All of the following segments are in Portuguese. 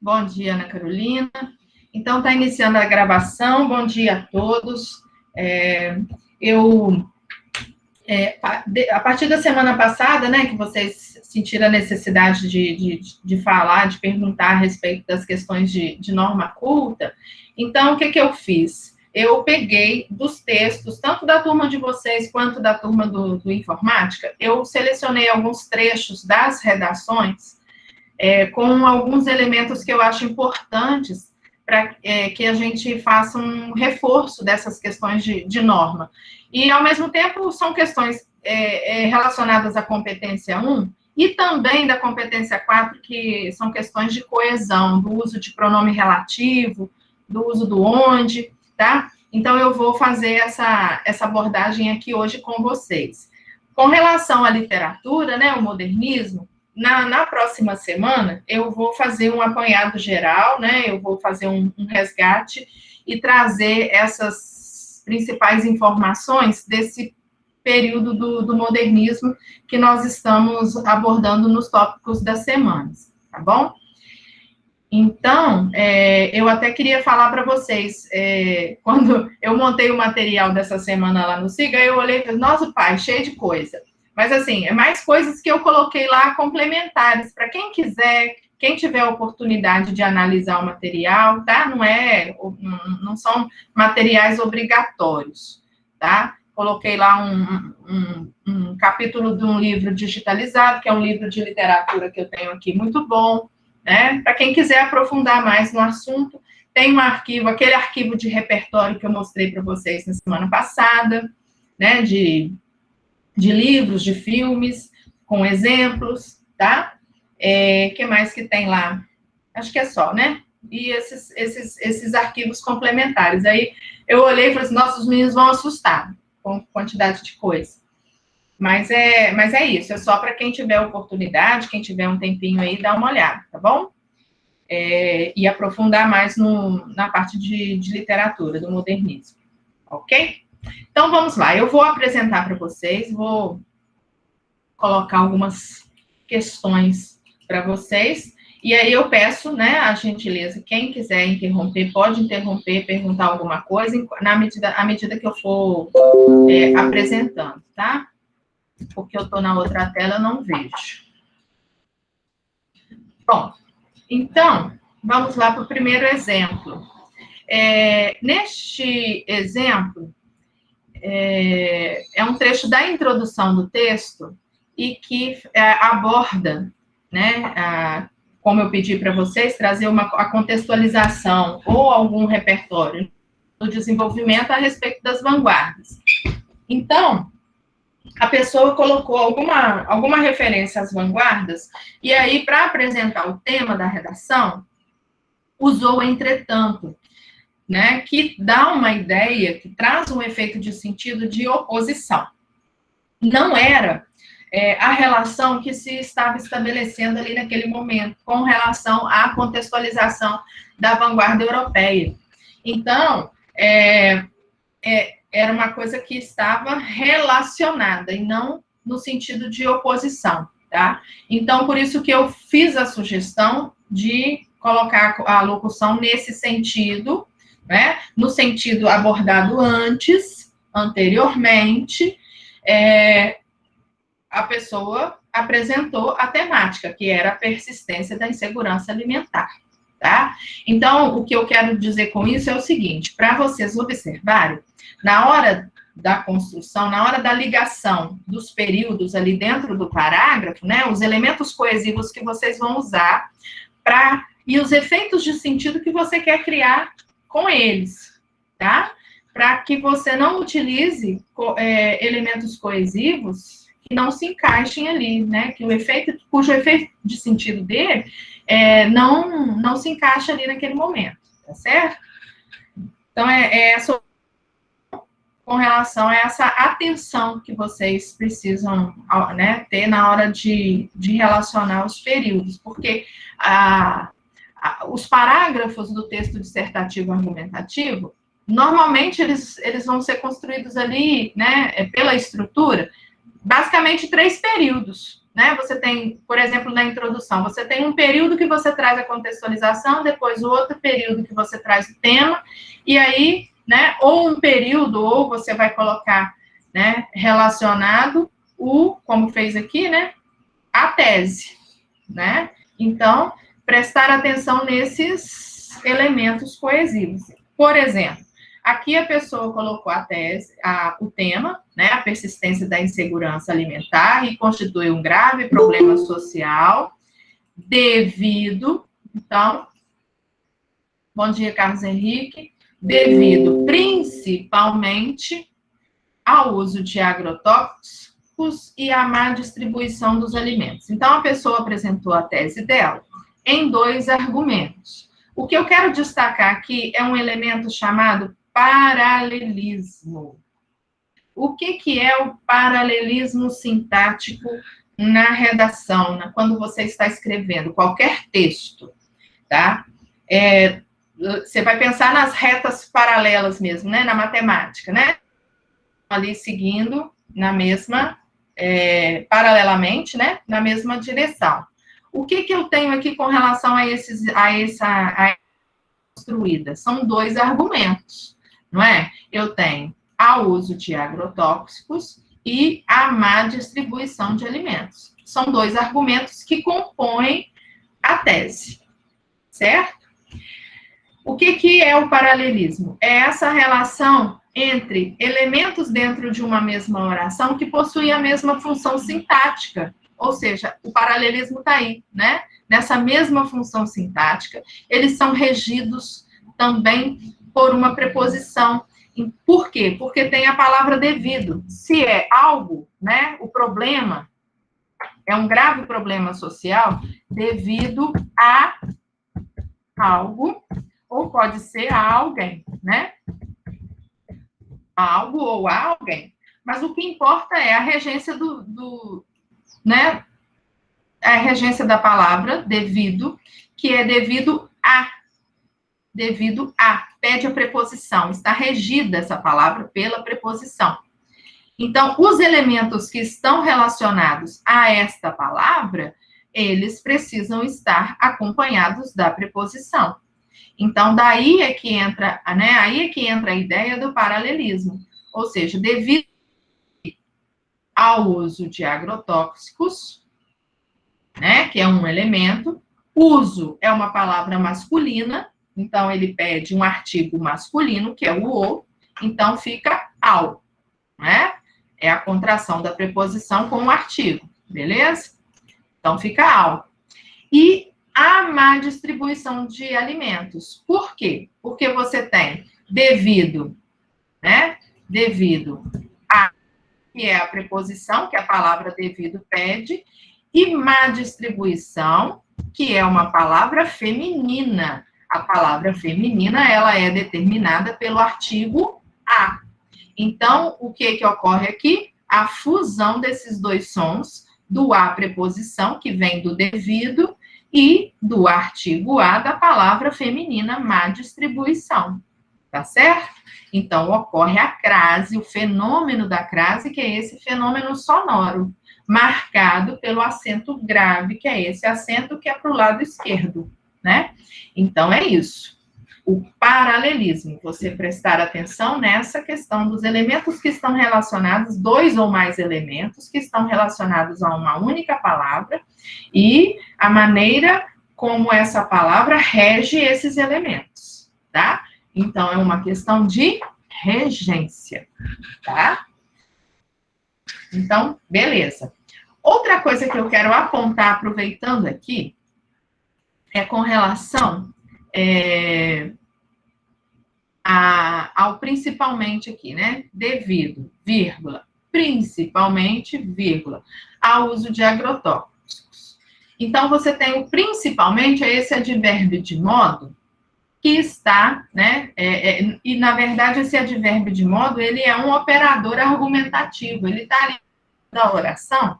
Bom dia, Ana Carolina. Então, está iniciando a gravação. Bom dia a todos. A partir da semana passada, né, que vocês sentiram a necessidade de falar, de perguntar a respeito das questões de norma culta, então, o que eu fiz? Eu peguei dos textos, tanto da turma de vocês quanto da turma do Informática, eu selecionei alguns trechos das redações com alguns elementos que eu acho importantes para que a gente faça um reforço dessas questões de norma. E, ao mesmo tempo, são questões relacionadas à competência 1 e também da competência 4, que são questões de coesão, do uso de pronome relativo, do uso do onde, tá? Então, eu vou fazer essa abordagem aqui hoje com vocês. Com relação à literatura, né, o modernismo, na próxima semana, eu vou fazer um apanhado geral, né? Eu vou fazer um resgate e trazer essas principais informações desse período do modernismo que nós estamos abordando nos tópicos das semanas, tá bom? Então, eu até queria falar para vocês, quando eu montei o material dessa semana lá no SIGA, eu olhei e falei, nossa, pai, cheio de coisa. Mas, assim, é mais coisas que eu coloquei lá complementares, para quem quiser, quem tiver a oportunidade de analisar o material, tá? Não são materiais obrigatórios, tá? Coloquei lá um capítulo de um livro digitalizado, que é um livro de literatura que eu tenho aqui muito bom, né? Para quem quiser aprofundar mais no assunto, tem um arquivo, aquele arquivo de repertório que eu mostrei para vocês na semana passada, né? De livros, de filmes, com exemplos, tá? Que mais que tem lá? Acho que é só, né? E esses arquivos complementares. Aí eu olhei e falei assim, nossa, os meninos vão assustar com a quantidade de coisa. Mas é isso, é só para quem tiver oportunidade, quem tiver um tempinho aí, dar uma olhada, tá bom? E aprofundar mais na parte de literatura, do modernismo, ok? Então, vamos lá, eu vou apresentar para vocês, vou colocar algumas questões para vocês, e aí eu peço, né, a gentileza, quem quiser interromper, pode interromper, perguntar alguma coisa, à medida que eu for apresentando, tá? Porque eu estou na outra tela, eu não vejo. Bom, então, vamos lá para o primeiro exemplo. Neste exemplo, é um trecho da introdução do texto e que aborda, né, como eu pedi para vocês, trazer a contextualização ou algum repertório do desenvolvimento a respeito das vanguardas. Então, a pessoa colocou alguma referência às vanguardas, e aí, para apresentar o tema da redação, usou entretanto, né, que dá uma ideia, que traz um efeito de sentido de oposição. Não era a relação que se estava estabelecendo ali naquele momento, com relação à contextualização da vanguarda europeia. Então, era uma coisa que estava relacionada, e não no sentido de oposição, tá? Então, por isso que eu fiz a sugestão de colocar a locução nesse sentido, né? No sentido abordado anteriormente, a pessoa apresentou a temática, que era a persistência da insegurança alimentar, tá? Então, o que eu quero dizer com isso é o seguinte, para vocês observarem, na hora da construção, na hora da ligação dos períodos ali dentro do parágrafo, né, os elementos coesivos que vocês vão usar e os efeitos de sentido que você quer criar com eles, tá? Para que você não utilize elementos coesivos que não se encaixem ali, né? Cujo efeito de sentido dele não se encaixa ali naquele momento, tá certo? Então, com relação a essa atenção que vocês precisam, né, ter na hora de relacionar os períodos, porque os parágrafos do texto dissertativo argumentativo, normalmente eles vão ser construídos ali, né, pela estrutura, basicamente 3 períodos, né? Você tem, por exemplo, na introdução, você tem um período que você traz a contextualização, depois o outro período que você traz o tema, e aí, né, ou um período, ou você vai colocar, né, relacionado como fez aqui, né, a tese, né? Então, prestar atenção nesses elementos coesivos. Por exemplo, aqui a pessoa colocou a tese, o tema, né, a persistência da insegurança alimentar e constitui um grave problema social devido, então, bom dia, Carlos Henrique, devido principalmente ao uso de agrotóxicos e à má distribuição dos alimentos. Então, a pessoa apresentou a tese dela em 2 argumentos. O que eu quero destacar aqui é um elemento chamado paralelismo. O que é o paralelismo sintático na redação, quando você está escrevendo qualquer texto, tá? Você vai pensar nas retas paralelas mesmo, né? Na matemática, né? Ali seguindo na mesma, paralelamente, né? Na mesma direção. O que eu tenho aqui com relação a essa construída? São 2 argumentos, não é? Eu tenho ao uso de agrotóxicos e a má distribuição de alimentos. São 2 argumentos que compõem a tese, certo? O que é o paralelismo? É essa relação entre elementos dentro de uma mesma oração que possuem a mesma função sintática. Ou seja, o paralelismo está aí, né? Nessa mesma função sintática, eles são regidos também por uma preposição. Por quê? Porque tem a palavra devido. Se é algo, né? O problema é um grave problema social devido a algo, ou pode ser a alguém, né? Algo ou a alguém. Mas o que importa é a regência né? A regência da palavra devido, que é devido a. Devido a. Pede a preposição. Está regida essa palavra pela preposição. Então, os elementos que estão relacionados a esta palavra, eles precisam estar acompanhados da preposição. Então, daí é que entra, né? Aí é que entra a ideia do paralelismo. Ou seja, devido ao uso de agrotóxicos, né? Que é um elemento. Uso é uma palavra masculina, então ele pede um artigo masculino, que é o. Então fica ao, né? É a contração da preposição com o artigo, beleza? Então fica ao. E a má distribuição de alimentos. Por quê? Porque você tem devido, né? Devido a, que é a preposição, que a palavra devido pede, e má distribuição, que é uma palavra feminina. A palavra feminina, ela é determinada pelo artigo a. Então, o que ocorre aqui? A fusão desses 2 sons, do a preposição, que vem do devido, e do artigo a da palavra feminina, má distribuição. Tá certo? Então, ocorre a crase, o fenômeno da crase, que é esse fenômeno sonoro, marcado pelo acento grave, que é esse acento que é para o lado esquerdo, né? Então, é isso. O paralelismo, você prestar atenção nessa questão dos elementos que estão relacionados, 2 ou mais elementos que estão relacionados a uma única palavra e a maneira como essa palavra rege esses elementos, tá? Então, é uma questão de regência, tá? Então, beleza. Outra coisa que eu quero apontar, aproveitando aqui, é com relação ao principalmente aqui, né? Devido, vírgula, principalmente, vírgula, ao uso de agrotóxicos. Então, você tem o principalmente, é esse advérbio de modo, que está, né? E, na verdade, esse advérbio de modo, ele é um operador argumentativo, ele está ali na oração,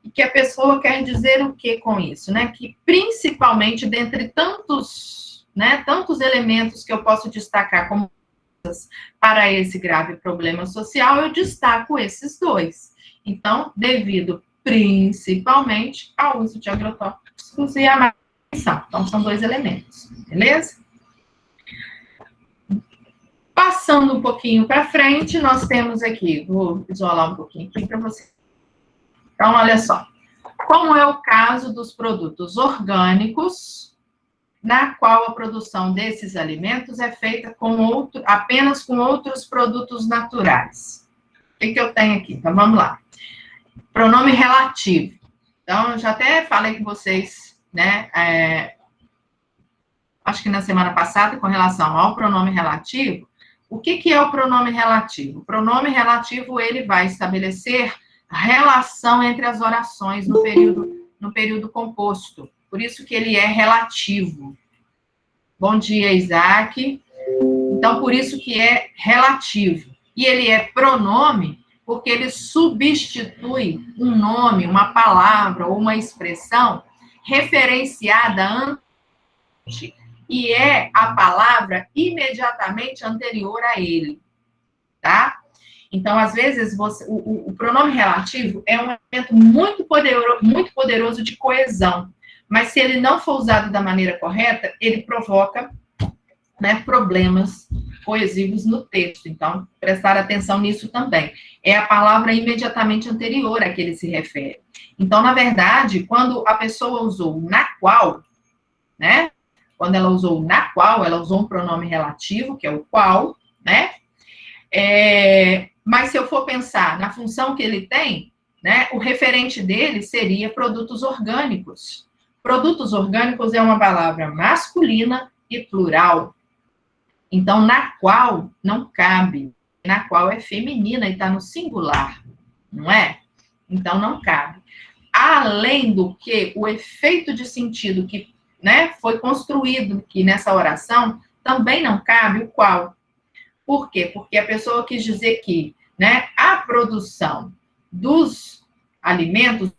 e que a pessoa quer dizer o que com isso, né? Que principalmente, dentre tantos, né, tantos elementos que eu posso destacar como para esse grave problema social, eu destaco esses 2. Então, devido principalmente ao uso de agrotóxicos e a manutenção. Então, são 2 elementos, beleza? Passando um pouquinho para frente, nós temos aqui, vou isolar um pouquinho aqui para você. Então, olha só. Como é o caso dos produtos orgânicos, na qual a produção desses alimentos é feita apenas com outros produtos naturais. O que eu tenho aqui? Então, vamos lá. Pronome relativo. Então, eu já até falei com vocês, né, acho que na semana passada, com relação ao pronome relativo. O que é o pronome relativo? O pronome relativo, ele vai estabelecer relação entre as orações no período composto. Por isso que ele é relativo. Bom dia, Isaac. Então, por isso que é relativo. E ele é pronome porque ele substitui um nome, uma palavra ou uma expressão referenciada antes, e é a palavra imediatamente anterior a ele, tá? Então, às vezes, o pronome relativo é um elemento muito poderoso de coesão, mas se ele não for usado da maneira correta, ele provoca, né, problemas coesivos no texto. Então, prestar atenção nisso também. É a palavra imediatamente anterior a que ele se refere. Então, na verdade, quando a pessoa usou na qual, né? Quando ela usou na qual, ela usou um pronome relativo, que é o qual, né? Mas se eu for pensar na função que ele tem, né, o referente dele seria produtos orgânicos. Produtos orgânicos é uma palavra masculina e plural. Então, na qual não cabe. Na qual é feminina e está no singular, não é? Então, não cabe. Além do que, o efeito de sentido que, né, foi construído aqui nessa oração, também não cabe o qual. Por quê? Porque a pessoa quis dizer que, né, a produção dos alimentos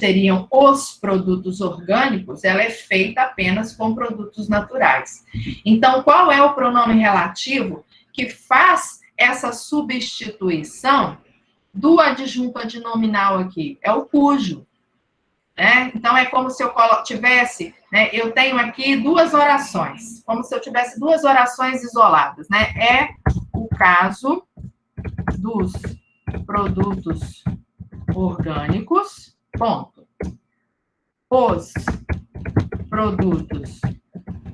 seriam os produtos orgânicos, ela é feita apenas com produtos naturais. Então, qual é o pronome relativo que faz essa substituição do adjunto adnominal aqui? É o cujo. Né? Então, é como se eu tivesse, né, eu tenho aqui 2 orações, como se eu tivesse 2 orações isoladas, né? É o caso dos produtos orgânicos, ponto. Os produtos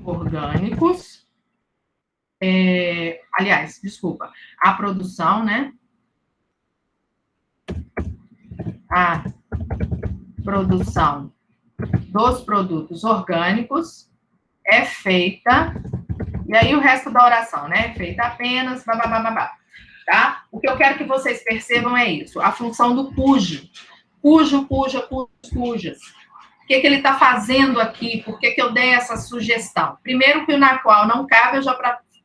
orgânicos, aliás, desculpa, a produção, né? A produção dos produtos orgânicos é feita, e aí o resto da oração, né? Feita apenas, babá, tá? O que eu quero que vocês percebam é isso, a função do cujo. Cujo, cuja, cujas. O que ele está fazendo aqui? Por que eu dei essa sugestão? Primeiro, que o na qual não cabe, eu já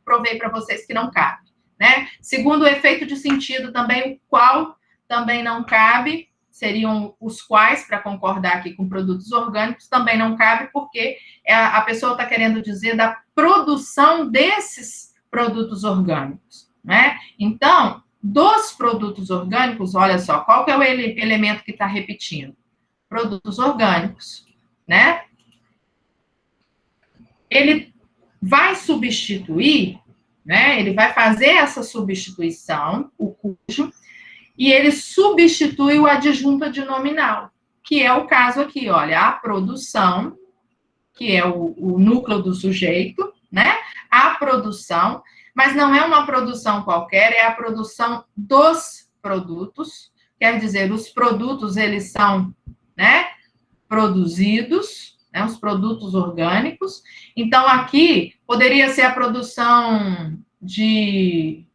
provei para vocês que não cabe, né? Segundo, o efeito de sentido também, o qual também não cabe, seriam os quais, para concordar aqui com produtos orgânicos, também não cabe, porque a pessoa está querendo dizer da produção desses produtos orgânicos, né? Então, dos produtos orgânicos, olha só, qual que é o elemento que está repetindo? Produtos orgânicos, né? Ele vai substituir, né? Ele vai fazer essa substituição, o cujo, e ele substitui o adjunto adnominal, que é o caso aqui, olha, a produção, que é o núcleo do sujeito, né? A produção, mas não é uma produção qualquer, é a produção dos produtos, quer dizer, os produtos, eles são, né, produzidos, né, os produtos orgânicos. Então, aqui, poderia ser a produção de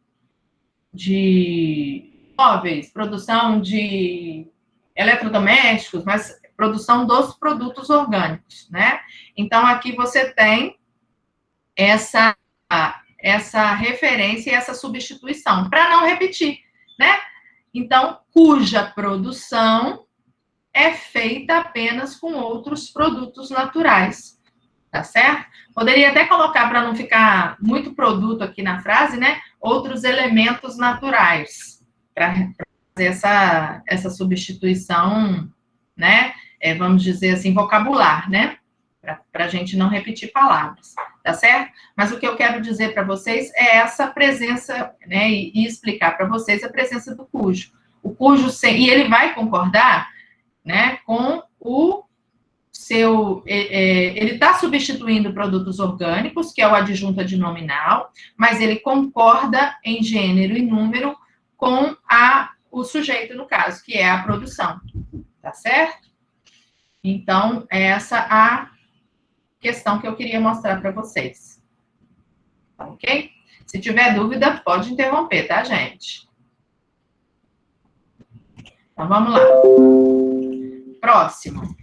móveis, produção de eletrodomésticos, mas produção dos produtos orgânicos, né? Então, aqui você tem essa referência e essa substituição, para não repetir, né? Então, cuja produção é feita apenas com outros produtos naturais, tá certo? Poderia até colocar, para não ficar muito produto aqui na frase, né? Outros elementos naturais, para essa substituição, né? Vamos dizer assim, vocabular, né? Para a gente não repetir palavras, tá certo? Mas o que eu quero dizer para vocês é essa presença, né? E explicar para vocês a presença do cujo. O cujo, e ele vai concordar, né? Com o seu, ele está substituindo produtos orgânicos, que é o adjunto adnominal, mas ele concorda em gênero e número com o sujeito, no caso, que é a produção, tá certo? Então, essa é a questão que eu queria mostrar para vocês. Ok? Se tiver dúvida, pode interromper, tá, gente? Então, vamos lá. Próximo.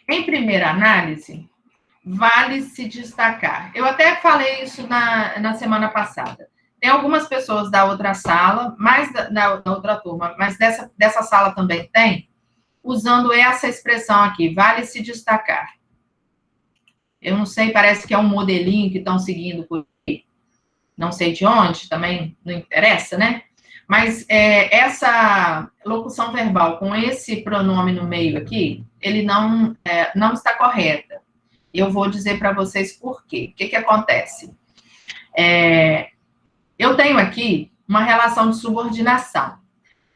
Em primeira análise, vale se destacar. Eu até falei isso na semana passada. Tem algumas pessoas da outra sala, mais da outra turma, mas dessa sala também tem, usando essa expressão aqui, vale se destacar. Eu não sei, parece que é um modelinho que estão seguindo por aí. Não sei de onde, também não interessa, né? Mas essa locução verbal com esse pronome no meio aqui, ele não está correta. Eu vou dizer para vocês por quê. O que acontece? Eu tenho aqui uma relação de subordinação.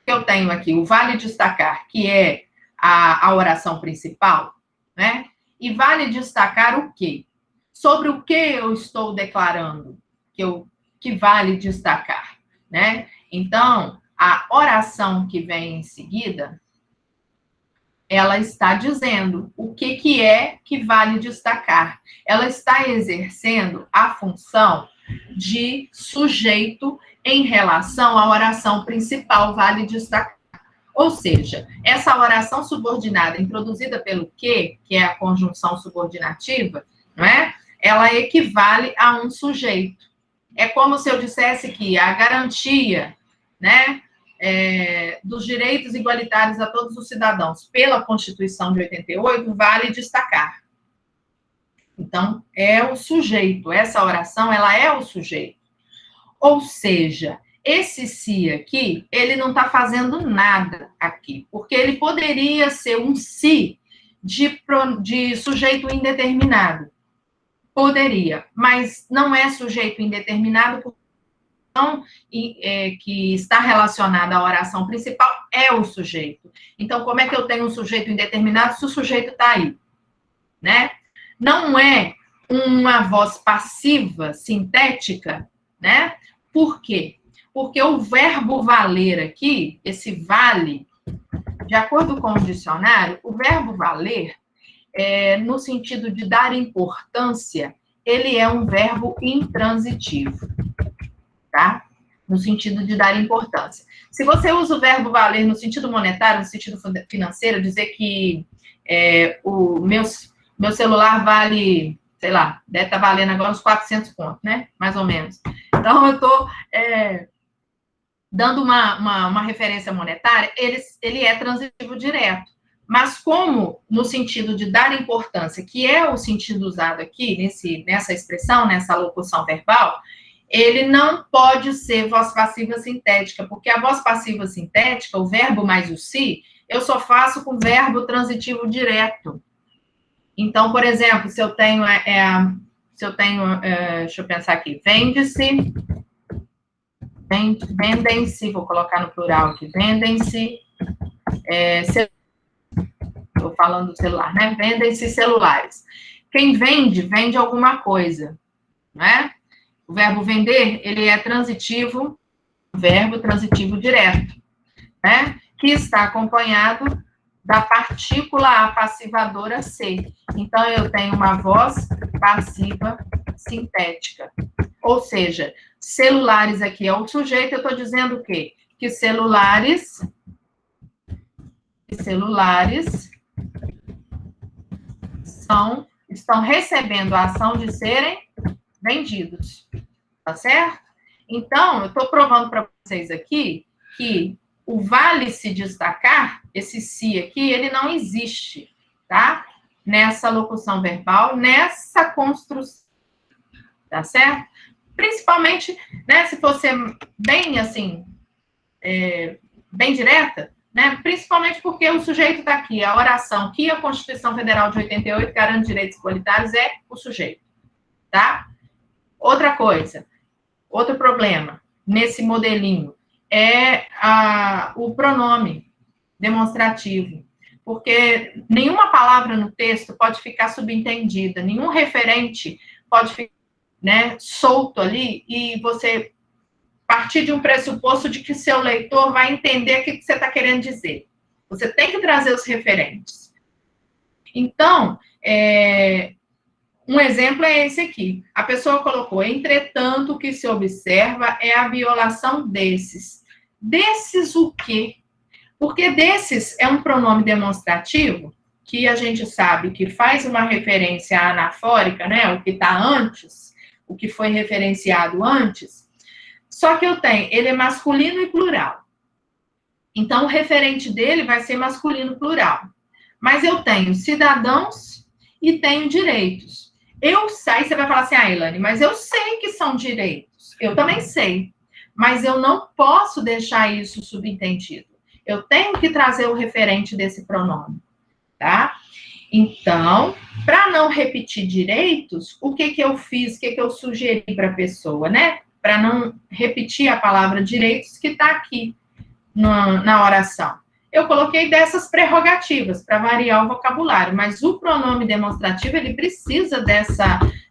Eu tenho aqui o vale destacar, que é a oração principal, né? E vale destacar o quê? Sobre o que eu estou declarando que vale destacar, né? Então, a oração que vem em seguida, ela está dizendo o que é que vale destacar. Ela está exercendo a função de sujeito em relação à oração principal, vale destacar. Ou seja, essa oração subordinada introduzida pelo que é a conjunção subordinativa, não é? Ela equivale a um sujeito. É como se eu dissesse que a garantia, né, dos direitos igualitários a todos os cidadãos pela Constituição de 88 vale destacar. Então, é o sujeito. Essa oração, ela é o sujeito. Ou seja, esse se aqui, ele não está fazendo nada aqui, porque ele poderia ser um se de sujeito indeterminado. Poderia, mas não é sujeito indeterminado, porque que está relacionada à oração principal é o sujeito. Então, como é que eu tenho um sujeito indeterminado se o sujeito está aí? Né? Não é uma voz passiva, sintética, né? Por quê? Porque o verbo valer aqui, esse vale, de acordo com o dicionário, o verbo valer, no sentido de dar importância, ele é um verbo intransitivo, tá? No sentido de dar importância. Se você usa o verbo valer no sentido monetário, no sentido financeiro, dizer que o meu celular vale, sei lá, deve estar valendo agora uns 400 pontos, né? Mais ou menos. Então, eu estou dando uma referência monetária, ele é transitivo direto. Mas como no sentido de dar importância, que é o sentido usado aqui, nessa expressão, nessa locução verbal, ele não pode ser voz passiva sintética, porque a voz passiva sintética, o verbo mais o se, eu só faço com verbo transitivo direto. Então, por exemplo, se eu tenho, deixa eu pensar aqui, vendem-se, vou colocar no plural aqui, vendem-se, estou falando do celular, né? Vendem-se celulares. Quem vende alguma coisa, né? O verbo vender, ele é transitivo, verbo transitivo direto, né? Que está acompanhado da partícula apassivadora ser. Então, eu tenho uma voz passiva sintética. Ou seja, celulares aqui é o sujeito, eu estou dizendo o quê? Que celulares estão recebendo a ação de serem vendidos, tá certo? Então, eu estou provando para vocês aqui que o vale se destacar, esse se aqui, ele não existe, tá? Nessa locução verbal, nessa construção, tá certo? Principalmente, né, se fosse bem, assim, bem direta, né? Principalmente porque o sujeito está aqui, a oração que a Constituição Federal de 88 garante direitos igualitários é o sujeito, tá? Outra coisa, outro problema nesse modelinho é o pronome demonstrativo, porque nenhuma palavra no texto pode ficar subentendida, nenhum referente pode ficar, né, solto ali e você partir de um pressuposto de que seu leitor vai entender o que você está querendo dizer. Você tem que trazer os referentes. Então, um exemplo é esse aqui. A pessoa colocou, entretanto, o que se observa é a violação desses. Desses o quê? Porque desses é um pronome demonstrativo, que a gente sabe que faz uma referência anafórica, né? O que está antes, o que foi referenciado antes. Só que ele é masculino e plural. Então, o referente dele vai ser masculino plural. Mas eu tenho cidadãos e tenho direitos. Aí você vai falar assim, Elaine, mas eu sei que são direitos. Eu também sei. Mas eu não posso deixar isso subentendido. Eu tenho que trazer o referente desse pronome, tá? Então, para não repetir direitos, o que eu fiz, o que eu sugeri para a pessoa, né? Para não repetir a palavra direitos que está aqui na oração. Eu coloquei dessas prerrogativas para variar o vocabulário, mas o pronome demonstrativo, ele precisa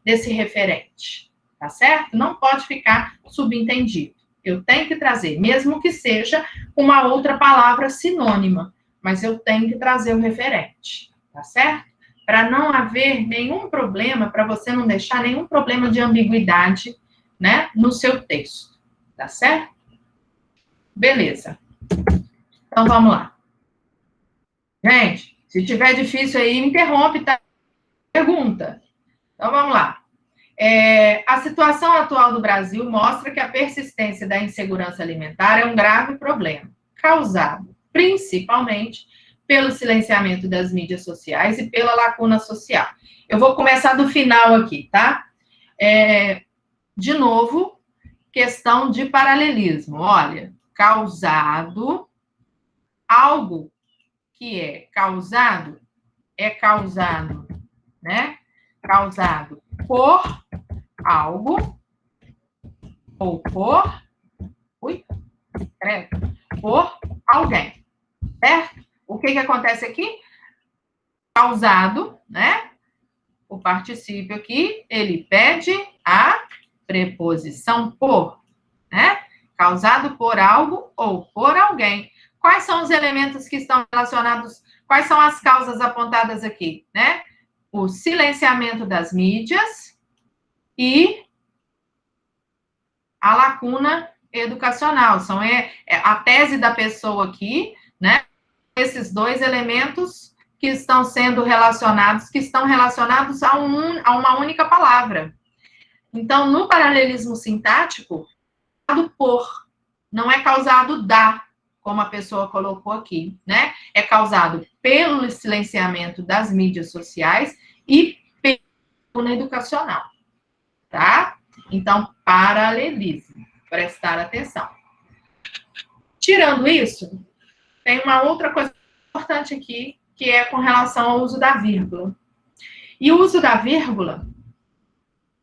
desse referente, tá certo? Não pode ficar subentendido. Eu tenho que trazer, mesmo que seja uma outra palavra sinônima, mas eu tenho que trazer o referente, tá certo? Para não haver nenhum problema, para você não deixar nenhum problema de ambiguidade, né, no seu texto, tá certo? Beleza. Então, vamos lá. Gente, se tiver difícil aí, me interrompe, tá? Pergunta. Então, vamos lá. A situação atual do Brasil mostra que a persistência da insegurança alimentar é um grave problema, causado principalmente pelo silenciamento das mídias sociais e pela lacuna social. Eu vou começar do final aqui, tá? De novo, questão de paralelismo. Olha, causado, algo que é causado, né? Causado por algo ou por alguém, certo? O que acontece aqui? Causado, né? O particípio aqui, ele pede a preposição por, né? Causado por algo ou por alguém. Quais são os elementos que estão relacionados? Quais são as causas apontadas aqui, né? O silenciamento das mídias e a lacuna educacional. São a tese da pessoa aqui, né? Esses dois elementos que estão sendo relacionados, a uma única palavra. Então, no paralelismo sintático, causado por, não é causado da, como a pessoa colocou aqui, né? É causado pelo silenciamento das mídias sociais e pela lacuna educacional, tá? Então, paralelismo, prestar atenção. Tirando isso, tem uma outra coisa importante aqui, que é com relação ao uso da vírgula. E o uso da vírgula,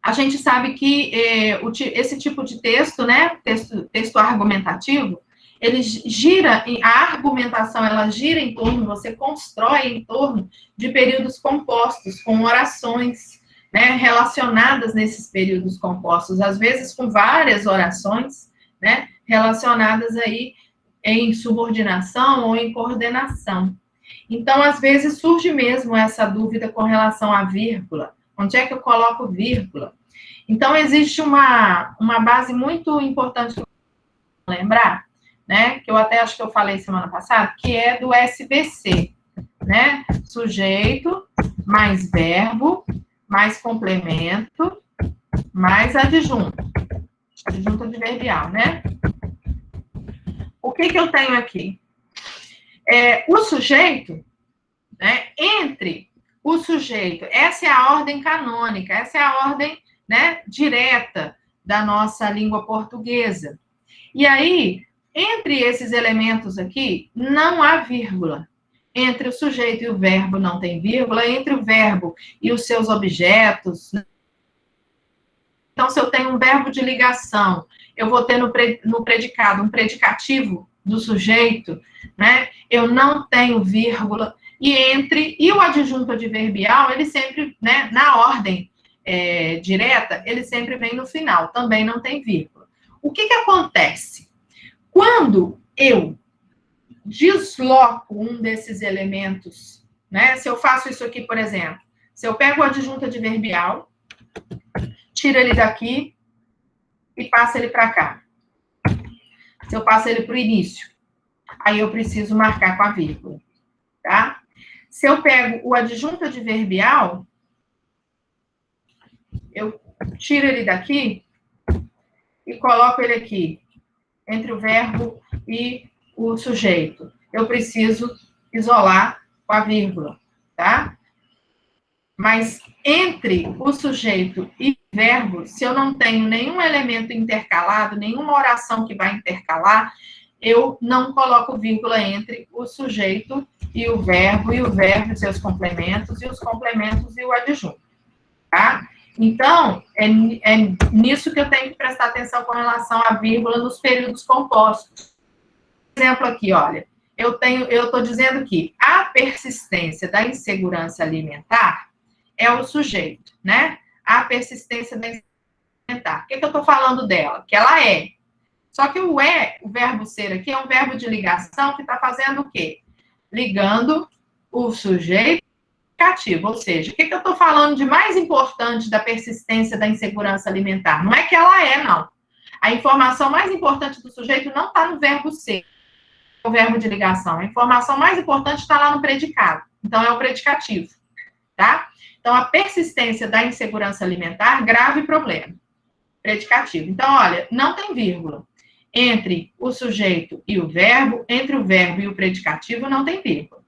a gente sabe que esse tipo de texto, né, texto argumentativo, ele gira, a argumentação, ela gira em torno, você constrói em torno de períodos compostos, com orações, né, relacionadas nesses períodos compostos, às vezes com várias orações, né, relacionadas aí em subordinação ou em coordenação. Então, às vezes, surge mesmo essa dúvida com relação à vírgula. Onde é que eu coloco vírgula? Então, existe uma base muito importante para lembrar, né? Que eu até acho que eu falei semana passada, que é do SVC, né? Sujeito, mais verbo, mais complemento, mais adjunto. Adjunto adverbial, né? O que eu tenho aqui? O sujeito, né? Entre o sujeito, essa é a ordem canônica, essa é a ordem, né, direta da nossa língua portuguesa. E aí, Entre esses elementos aqui, não há vírgula. Entre o sujeito e o verbo não tem vírgula, entre o verbo e os seus objetos. Então, se eu tenho um verbo de ligação, eu vou ter no predicado um predicativo do sujeito, né? Eu não tenho vírgula. E o adjunto adverbial, ele sempre, né, na ordem direta, ele sempre vem no final, também não tem vírgula. O que acontece? Quando eu desloco um desses elementos, né? Se eu faço isso aqui, por exemplo, se eu pego o adjunto adverbial, tiro ele daqui e passo ele para cá. Se eu passo ele para o início, aí eu preciso marcar com a vírgula, tá? Se eu pego o adjunto adverbial, eu tiro ele daqui e coloco ele aqui, entre o verbo e o sujeito. Eu preciso isolar com a vírgula, tá? Mas entre o sujeito e o verbo, se eu não tenho nenhum elemento intercalado, nenhuma oração que vai intercalar, eu não coloco vírgula entre o sujeito e o verbo e seus complementos, e os complementos e o adjunto, tá? Então, é nisso que eu tenho que prestar atenção com relação à vírgula nos períodos compostos. Exemplo aqui, olha, eu estou dizendo que a persistência da insegurança alimentar é o sujeito, né? A persistência da insegurança alimentar. O que eu estou falando dela? Que ela é. Só que o verbo ser aqui, é um verbo de ligação que está fazendo o quê? Ligando o sujeito cativo, ou seja, o que eu estou falando de mais importante da persistência da insegurança alimentar? Não é que ela é, não. A informação mais importante do sujeito não está no verbo ser, o verbo de ligação. A informação mais importante está lá no predicado. Então, é o predicativo, tá? Então, a persistência da insegurança alimentar, grave problema. Predicativo. Então, olha, não tem vírgula. Entre o sujeito e o verbo, entre o verbo e o predicativo, não tem vírgula,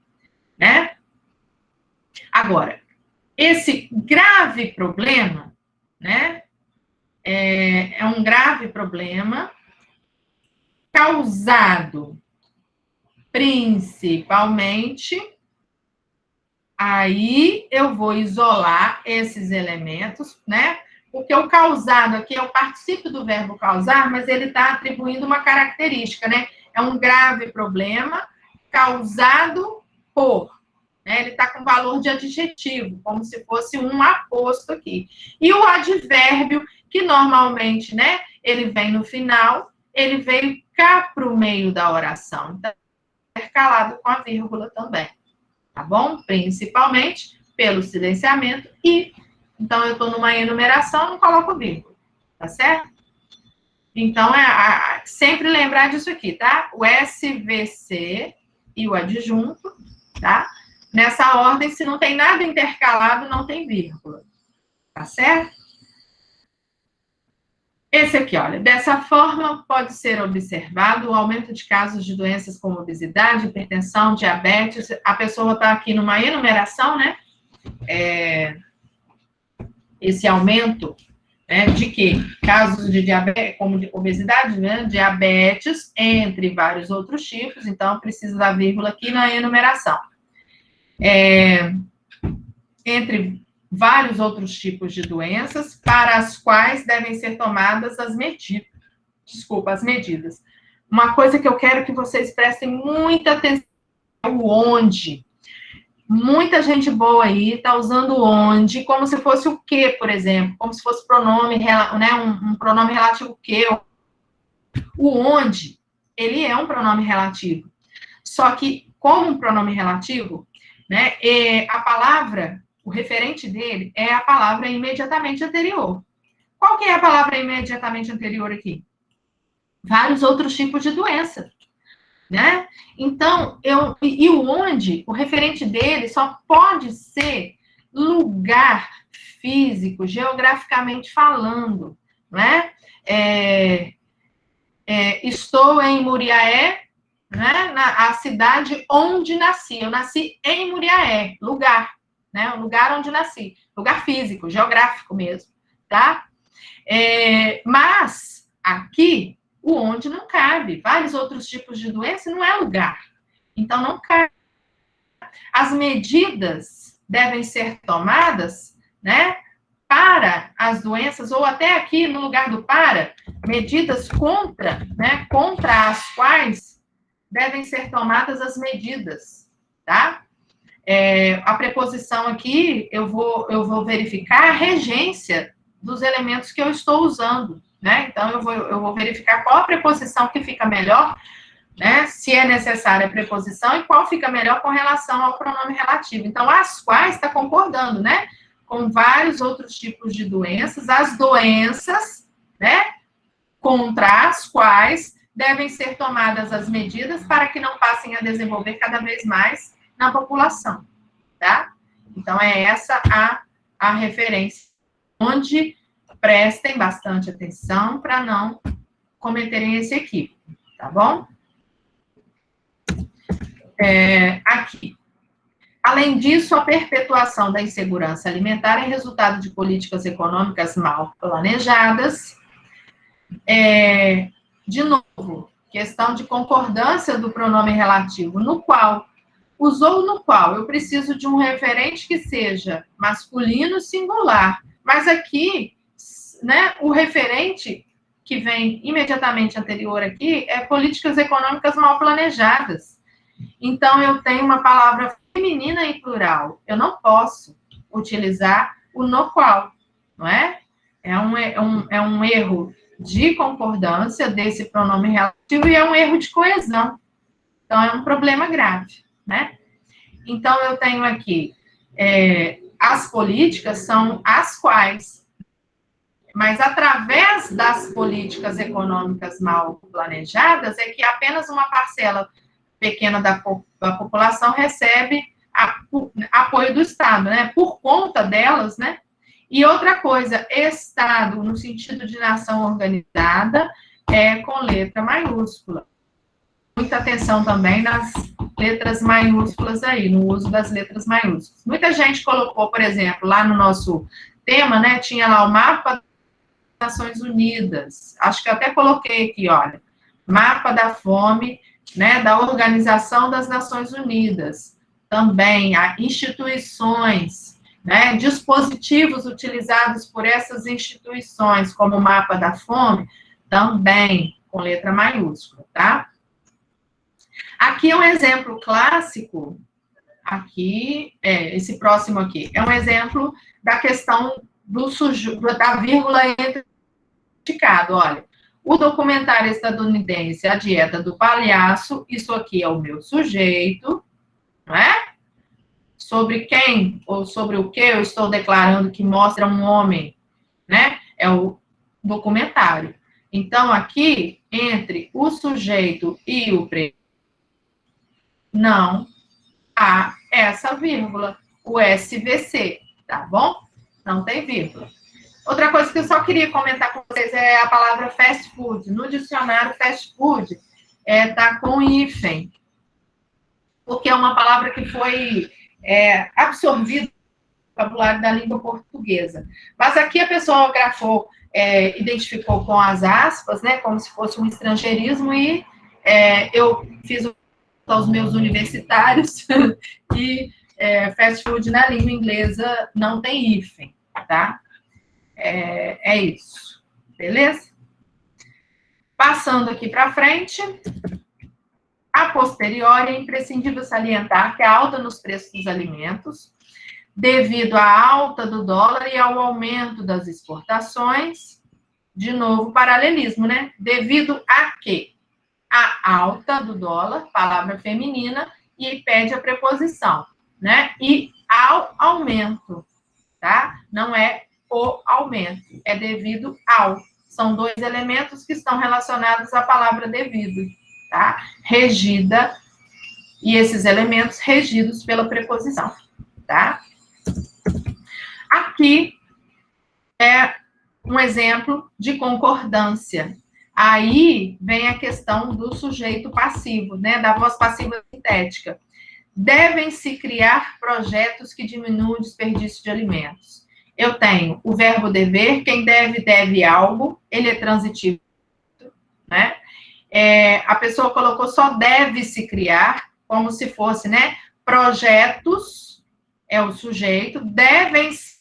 né? Agora, esse grave problema, né, é um grave problema causado principalmente, aí eu vou isolar esses elementos, né, porque o causado aqui é o particípio do verbo causar, mas ele está atribuindo uma característica, né, é um grave problema causado por. Ele está com valor de adjetivo, como se fosse um aposto aqui. E o advérbio, que normalmente, né, ele vem no final, ele veio cá para o meio da oração. Então, intercalado com a vírgula também. Tá bom? Principalmente pelo silenciamento e, então, eu estou numa enumeração, não coloco vírgula. Tá certo? Então, sempre lembrar disso aqui, tá? O SVC e o adjunto, tá? Nessa ordem, se não tem nada intercalado, não tem vírgula. Tá certo? Esse aqui, olha. Dessa forma, pode ser observado o aumento de casos de doenças como obesidade, hipertensão, diabetes. A pessoa está aqui numa enumeração, né? Esse aumento, né, de quê? Casos de diabetes, como de obesidade, né? Diabetes, entre vários outros tipos. Então, precisa da vírgula aqui na enumeração. Entre vários outros tipos de doenças para as quais devem ser tomadas as medidas. Uma coisa que eu quero que vocês prestem muita atenção é o onde. Muita gente boa aí está usando o onde como se fosse o que, por exemplo, como se fosse pronome, né, um pronome relativo que. O onde, ele é um pronome relativo. Só que, como um pronome relativo, né, a palavra, o referente dele é a palavra imediatamente anterior. Qual que é a palavra imediatamente anterior aqui? Vários outros tipos de doença, né? Então, e o onde, o referente dele só pode ser lugar físico, geograficamente falando, né? Estou em Muriaé, né, a cidade onde nasci. Eu nasci em Muriaé, lugar, né? O lugar onde nasci. Lugar físico, geográfico mesmo, tá? Mas, aqui, O onde não cabe. Vários outros tipos de doença não é lugar. Então, não cabe. As medidas devem ser tomadas, né, para as doenças, ou até aqui no lugar do para, medidas contra, né, contra as quais devem ser tomadas as medidas, tá? A preposição aqui, eu vou verificar a regência dos elementos que eu estou usando, né? Então, eu vou verificar qual a preposição que fica melhor, né? Se é necessária a preposição e qual fica melhor com relação ao pronome relativo. Então, as quais está concordando, né? Com vários outros tipos de doenças, as doenças, né? Contra as quais devem ser tomadas as medidas para que não passem a desenvolver cada vez mais na população, tá? Então, é essa a referência, onde prestem bastante atenção para não cometerem esse equívoco, tá bom? Aqui. Além disso, a perpetuação da insegurança alimentar é resultado de políticas econômicas mal planejadas. De novo, questão de concordância do pronome relativo, no qual, usou no qual, eu preciso de um referente que seja masculino singular, mas aqui, né, o referente que vem imediatamente anterior aqui é políticas econômicas mal planejadas. Então, eu tenho uma palavra feminina em plural. Eu não posso utilizar o no qual, não é? É um erro de concordância desse pronome relativo e é um erro de coesão. Então, é um problema grave, né? Então, eu tenho aqui, as políticas são as quais, mas através das políticas econômicas mal planejadas é que apenas uma parcela pequena da população recebe apoio do Estado, né? Por conta delas, né? E outra coisa, Estado, no sentido de nação organizada, com letra maiúscula. Muita atenção também nas letras maiúsculas aí, no uso das letras maiúsculas. Muita gente colocou, por exemplo, lá no nosso tema, né? Tinha lá o mapa das Nações Unidas. Acho que eu até coloquei aqui, olha. Mapa da fome, né, da Organização das Nações Unidas, também há instituições, né, dispositivos utilizados por essas instituições, como o mapa da fome, também com letra maiúscula, tá? Aqui é um exemplo clássico, aqui, esse próximo aqui, é um exemplo da questão da vírgula entre indicado, olha. O documentário estadunidense A Dieta do Palhaço, isso aqui é o meu sujeito, não é? Sobre quem ou sobre o que eu estou declarando que mostra um homem, né? É o documentário. Então, aqui, entre o sujeito e o predicado, não há essa vírgula, o SVC, tá bom? Não tem vírgula. Outra coisa que eu só queria comentar com vocês é a palavra fast food. No dicionário, fast food tá com hífen, porque é uma palavra que foi absorvida no vocabulário da língua portuguesa. Mas aqui a pessoa grafou, identificou com as aspas, né, como se fosse um estrangeirismo, e eu fiz aos meus universitários, e fast food na língua inglesa não tem hífen, tá? É isso, beleza? Passando aqui para frente, a posteriori é imprescindível salientar que a alta nos preços dos alimentos, devido à alta do dólar e ao aumento das exportações, de novo, paralelismo, né? Devido a quê? A alta do dólar, palavra feminina, e pede a preposição, né? E ao aumento, tá? Não é o aumento, é devido ao. São dois elementos que estão relacionados à palavra devido, tá? Regida, e esses elementos regidos pela preposição, tá? Aqui é um exemplo de concordância. Aí vem a questão do sujeito passivo, né? Da voz passiva sintética. Devem-se criar projetos que diminuam o desperdício de alimentos. Eu tenho o verbo dever, quem deve, deve algo, ele é transitivo, né? A pessoa colocou só deve se criar, como se fosse, né? Projetos é o sujeito, devem ser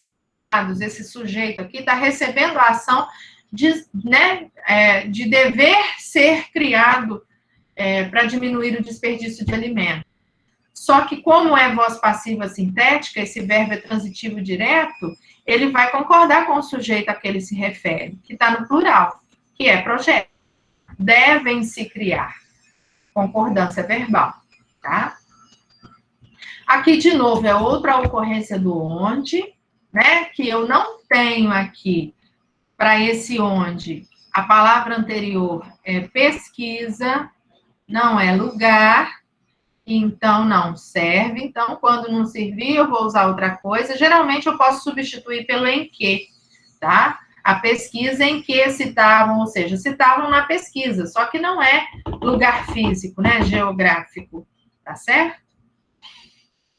criados. Esse sujeito aqui está recebendo a ação de, né, de dever ser criado para diminuir o desperdício de alimento. Só que, como é voz passiva sintética, esse verbo é transitivo direto, ele vai concordar com o sujeito a que ele se refere, que está no plural, que é projeto. Devem se criar. Concordância verbal, tá? Aqui, de novo, é outra ocorrência do onde, né? Que eu não tenho aqui, para esse onde, a palavra anterior é pesquisa, não é lugar, então não serve. Então, quando não servir, eu vou usar outra coisa. Geralmente, eu posso substituir pelo em que, tá? A pesquisa em que citavam, ou seja, citavam na pesquisa, só que não é lugar físico, né? Geográfico, tá certo?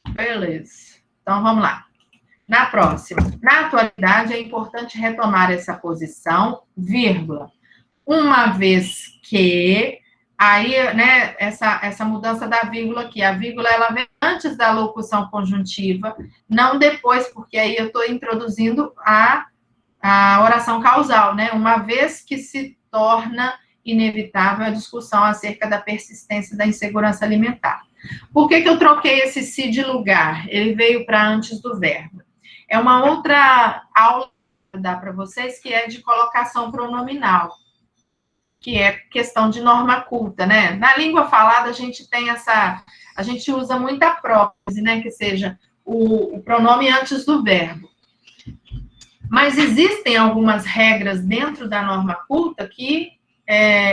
Beleza. Então, vamos lá. Na próxima. Na atualidade, é importante retomar essa posição, vírgula. Uma vez que... Aí, né, essa mudança da vírgula aqui, a vírgula, ela vem antes da locução conjuntiva, não depois, porque aí eu estou introduzindo a oração causal, né? Uma vez que se torna inevitável a discussão acerca da persistência da insegurança alimentar. Por que eu troquei esse se de lugar? Ele veio para antes do verbo. É uma outra aula que dá para vocês, que é de colocação pronominal, que é questão de norma culta, né? Na língua falada, a gente tem a gente usa muita próprise, né? Que seja o pronome antes do verbo. Mas existem algumas regras dentro da norma culta que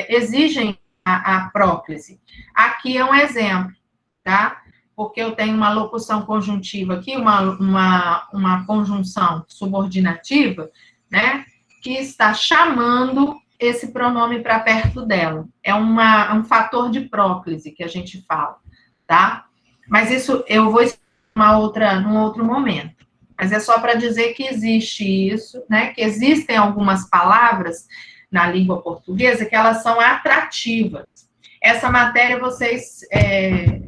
exigem a próclise. Aqui é um exemplo, tá? Porque eu tenho uma locução conjuntiva aqui, uma conjunção subordinativa, né? Que está chamando esse pronome para perto dela. É um fator de próclise que a gente fala, tá? Mas isso eu vou explicar num outro momento. Mas é só para dizer que existe isso, né? Que existem algumas palavras na língua portuguesa que elas são atrativas. Essa matéria vocês é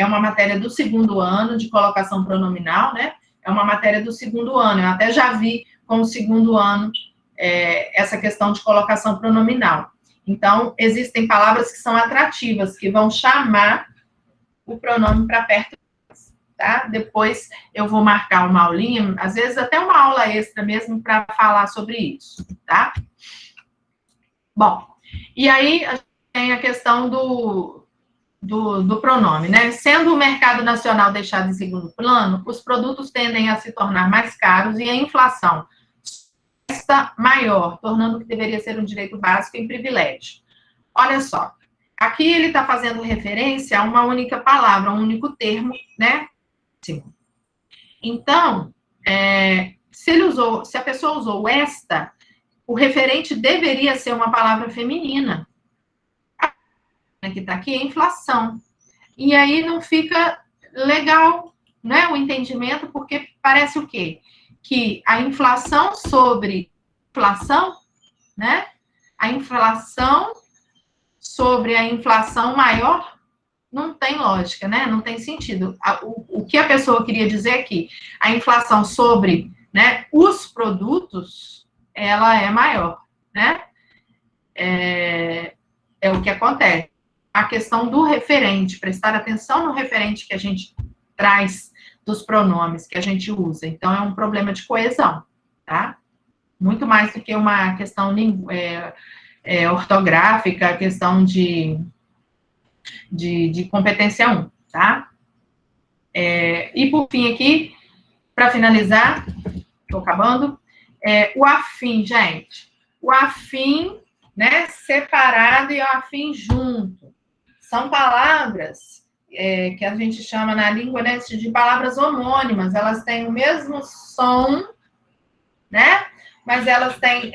uma matéria do segundo ano de colocação pronominal, né? É uma matéria do segundo ano. Eu até já vi com o segundo ano essa questão de colocação pronominal. Então, existem palavras que são atrativas, que vão chamar o pronome para perto, tá? Depois eu vou marcar uma aulinha, às vezes até uma aula extra mesmo, para falar sobre isso, tá? Bom, e aí a gente tem a questão do pronome, né? Sendo o mercado nacional deixado em segundo plano, os produtos tendem a se tornar mais caros e a inflação está maior, tornando o que deveria ser um direito básico em privilégio. Olha só, aqui ele está fazendo referência a uma única palavra, um único termo, né? Então, se a pessoa usou esta, o referente deveria ser uma palavra feminina. A que está aqui é inflação. E aí não fica legal, né, o entendimento, porque parece o quê? Que a inflação sobre inflação, né? A inflação sobre a inflação maior não tem lógica, né? Não tem sentido. O que a pessoa queria dizer é que a inflação sobre, né, os produtos, ela é maior, né? É o que acontece. A questão do referente, prestar atenção no referente que a gente traz dos pronomes que a gente usa. Então, é um problema de coesão, tá? Muito mais do que uma questão ortográfica, questão de competência 1, tá? E por fim aqui, para finalizar, estou acabando, o afim, gente. O afim, né, separado e o afim junto. São palavras que a gente chama na língua, né, de palavras homônimas. Elas têm o mesmo som, né? Mas elas têm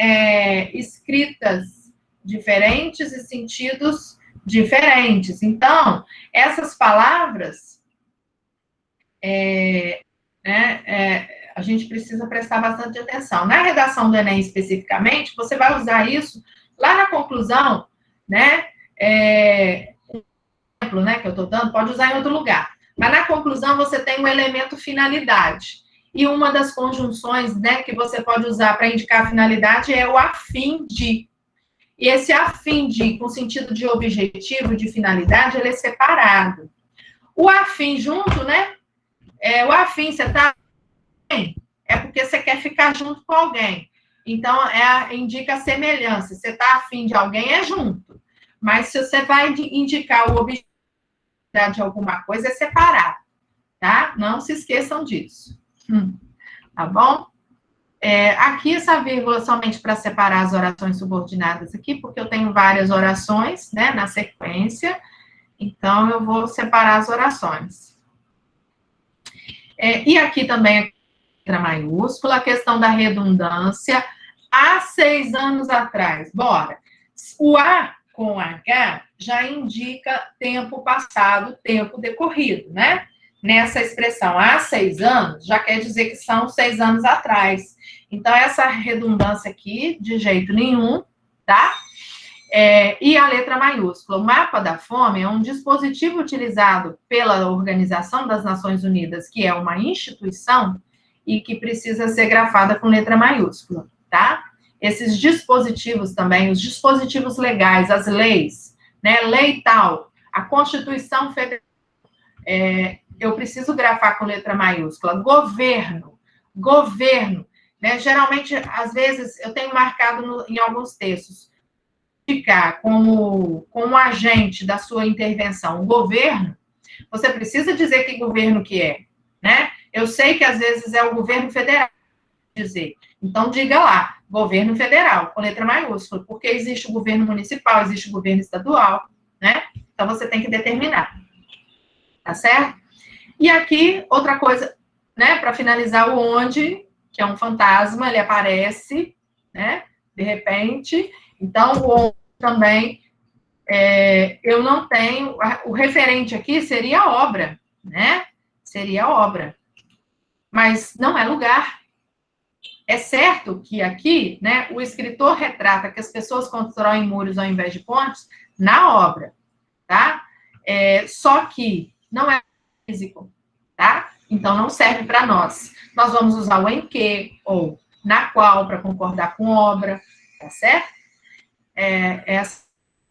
escritas diferentes e sentidos diferentes. Então, essas palavras, a gente precisa prestar bastante atenção. Na redação do Enem, especificamente, você vai usar isso Lá na conclusão, né, exemplo, né, que eu estou dando, pode usar em outro lugar. Mas na conclusão você tem o elemento finalidade. E uma das conjunções, né, que você pode usar para indicar a finalidade é o a fim de. E esse a fim de, com sentido de objetivo, de finalidade, ele é separado. O a fim junto, né? O a fim, você está bem, é porque você quer ficar junto com alguém. Então, indica a semelhança. Você está afim de alguém, é junto. Mas se você vai indicar o objetivo de alguma coisa, é separado. Tá? Não se esqueçam disso. Tá bom? Aqui essa vírgula somente para separar as orações subordinadas aqui, porque eu tenho várias orações, né, na sequência. Então, eu vou separar as orações. E aqui também letra maiúscula, a questão da redundância. Há 6 anos atrás, bora. O A com H já indica tempo passado, tempo decorrido, né? Nessa expressão, há 6 anos, já quer dizer que são 6 anos atrás. Então, essa redundância aqui, de jeito nenhum, tá? E a letra maiúscula. O mapa da fome é um dispositivo utilizado pela Organização das Nações Unidas, que é uma instituição, e que precisa ser grafada com letra maiúscula, tá? Esses dispositivos também, os dispositivos legais, as leis, né? Lei tal, a Constituição Federal, eu preciso grafar com letra maiúscula. Governo, né? Geralmente, às vezes, eu tenho marcado em alguns textos, ficar como agente da sua intervenção o governo, você precisa dizer que governo que é, né? Eu sei que às vezes é o governo federal, dizer. Então, diga lá, governo federal, com letra maiúscula, porque existe o governo municipal, existe o governo estadual, né? Então, você tem que determinar. Tá certo? E aqui, outra coisa, né? Para finalizar, o onde, que é um fantasma, ele aparece, né? De repente. Então, o onde também, eu não tenho... O referente aqui seria a obra, né? Seria a obra. Mas não é lugar. É certo que aqui, né, o escritor retrata que as pessoas constroem muros ao invés de pontes na obra, tá? Só que não é físico, tá? Então, não serve para nós. Nós vamos usar o em que ou na qual para concordar com obra, tá certo? Essa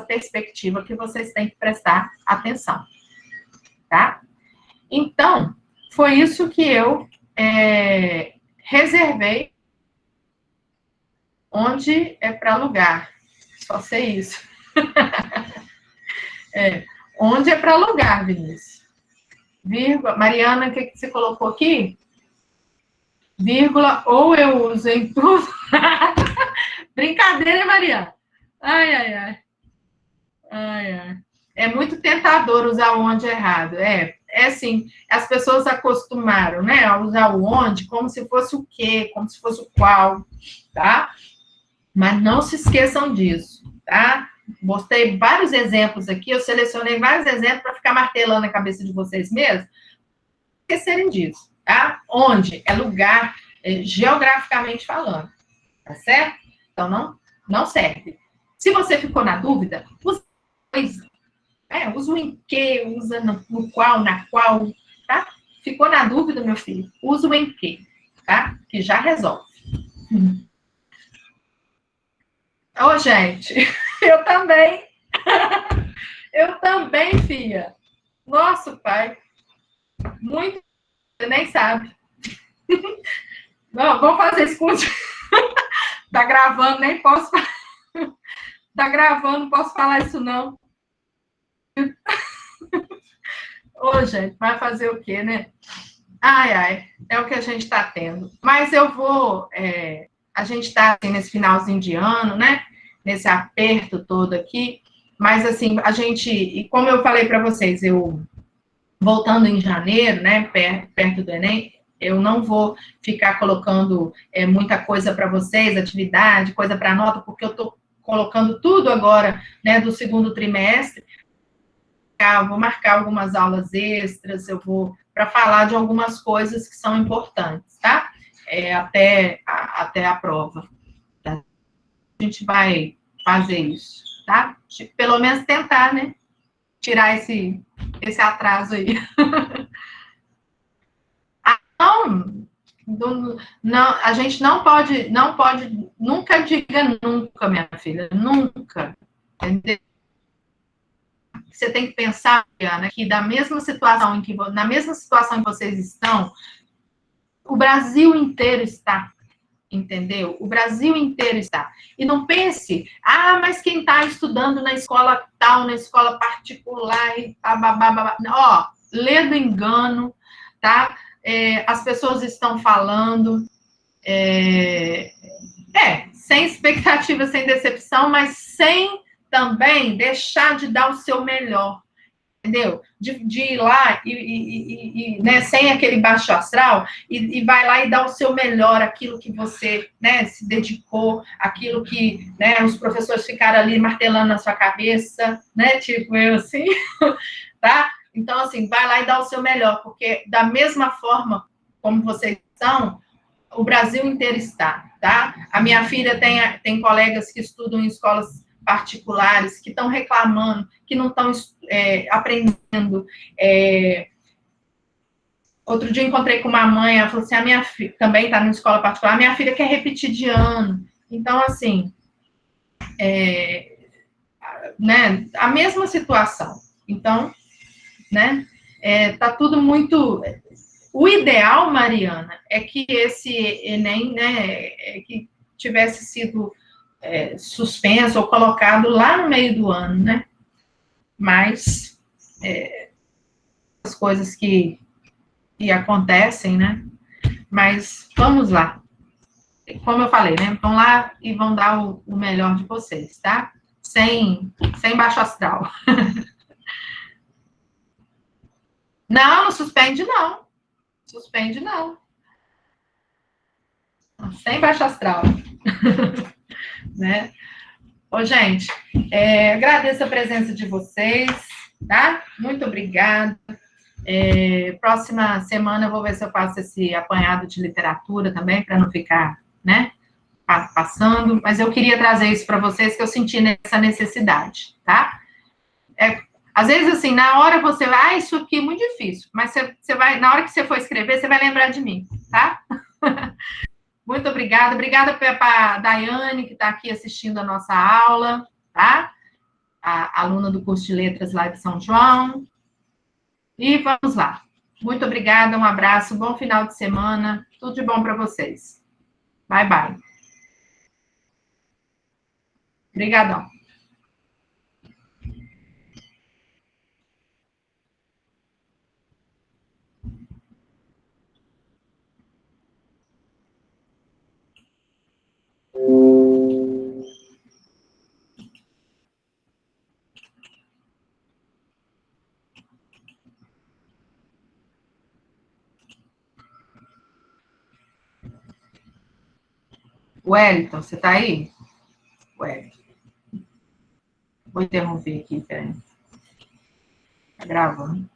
perspectiva que vocês têm que prestar atenção, tá? Então, foi isso que eu reservei. Onde é para lugar. Só sei isso. Onde é para lugar, Vinícius? Vírgula. Mariana, o que você colocou aqui? Vírgula, ou eu uso em tudo. Brincadeira, Mariana? Ai. É muito tentador usar o onde errado. Assim, as pessoas acostumaram, né, a usar o onde como se fosse o quê, como se fosse o qual, tá? Mas não se esqueçam disso, tá? Mostrei vários exemplos aqui, eu selecionei vários exemplos para ficar martelando a cabeça de vocês mesmos, não esquecerem disso, tá? Onde é lugar, geograficamente falando, tá certo? Então, não serve. Se você ficou na dúvida, usa o em que, usa no qual, na qual, tá? Ficou na dúvida, meu filho? Usa o em que, tá? Que já resolve. Ô, gente, eu também. Eu também, filha. Nossa, pai. Muito, você nem sabe. Não, vamos fazer escute. Tá gravando, nem posso. Tá gravando, não posso falar isso, não. Ô, gente, vai fazer o quê, né? Ai, é o que a gente tá tendo. Mas eu vou... a gente tá assim, nesse finalzinho de ano, né? Nesse aperto todo aqui. Mas, assim, a gente... E como eu falei para vocês, eu... Voltando em janeiro, né? Perto do Enem, eu não vou ficar colocando muita coisa para vocês, atividade, coisa para nota, porque eu tô colocando tudo agora, né? Do segundo trimestre. Eu vou marcar algumas aulas extras, eu vou para falar de algumas coisas que são importantes, tá? Até a prova. Tá? A gente vai fazer isso, tá? Pelo menos tentar, né? Tirar esse atraso aí. Não, não, a gente não pode, nunca diga nunca, minha filha, nunca, entendeu? Você tem que pensar, Ana, que na mesma situação em que vocês estão, o Brasil inteiro está, entendeu? O Brasil inteiro está. E não pense, mas quem está estudando na escola tal, na escola particular, e ó, lê do engano, tá? As pessoas estão falando, sem expectativa, sem decepção, mas sem também deixar de dar o seu melhor, entendeu? De ir lá né, sem aquele baixo astral, e vai lá e dá o seu melhor, aquilo que você, né, se dedicou, aquilo que, né, os professores ficaram ali martelando na sua cabeça, né, tipo eu assim, tá? Então, assim, vai lá e dá o seu melhor, porque da mesma forma como vocês são, o Brasil inteiro está, tá? A minha filha tem colegas que estudam em escolas particulares, que estão reclamando, que não estão aprendendo. Outro dia eu encontrei com uma mãe, ela falou assim, a minha filha também está numa escola particular, a minha filha quer repetir de ano. Então, assim, né, a mesma situação. Então, né, tá tudo muito... O ideal, Mariana, é que esse Enem, né, que tivesse sido suspenso ou colocado lá no meio do ano, né? Mas as coisas que acontecem, né? Mas vamos lá. Como eu falei, né? Vão lá e vão dar o melhor de vocês, tá? Sem baixo astral. Não suspende, não. Suspende, não. Sem baixo astral. Né? Ô, gente, agradeço a presença de vocês, tá? Muito obrigada. Próxima semana eu vou ver se eu faço esse apanhado de literatura também, para não ficar, né, passando. Mas eu queria trazer isso para vocês, que eu senti nessa necessidade, tá? Às vezes, assim, na hora você vai, isso aqui é muito difícil, mas você vai, na hora que você for escrever, você vai lembrar de mim, tá? Muito obrigada. Obrigada para a Daiane, que está aqui assistindo a nossa aula, tá? A aluna do curso de letras lá de São João. E vamos lá. Muito obrigada, um abraço, bom final de semana, tudo de bom para vocês. Bye, bye. Obrigadão. Wellington, você está aí? Wellington. Vou interromper aqui, peraí. Tá gravando.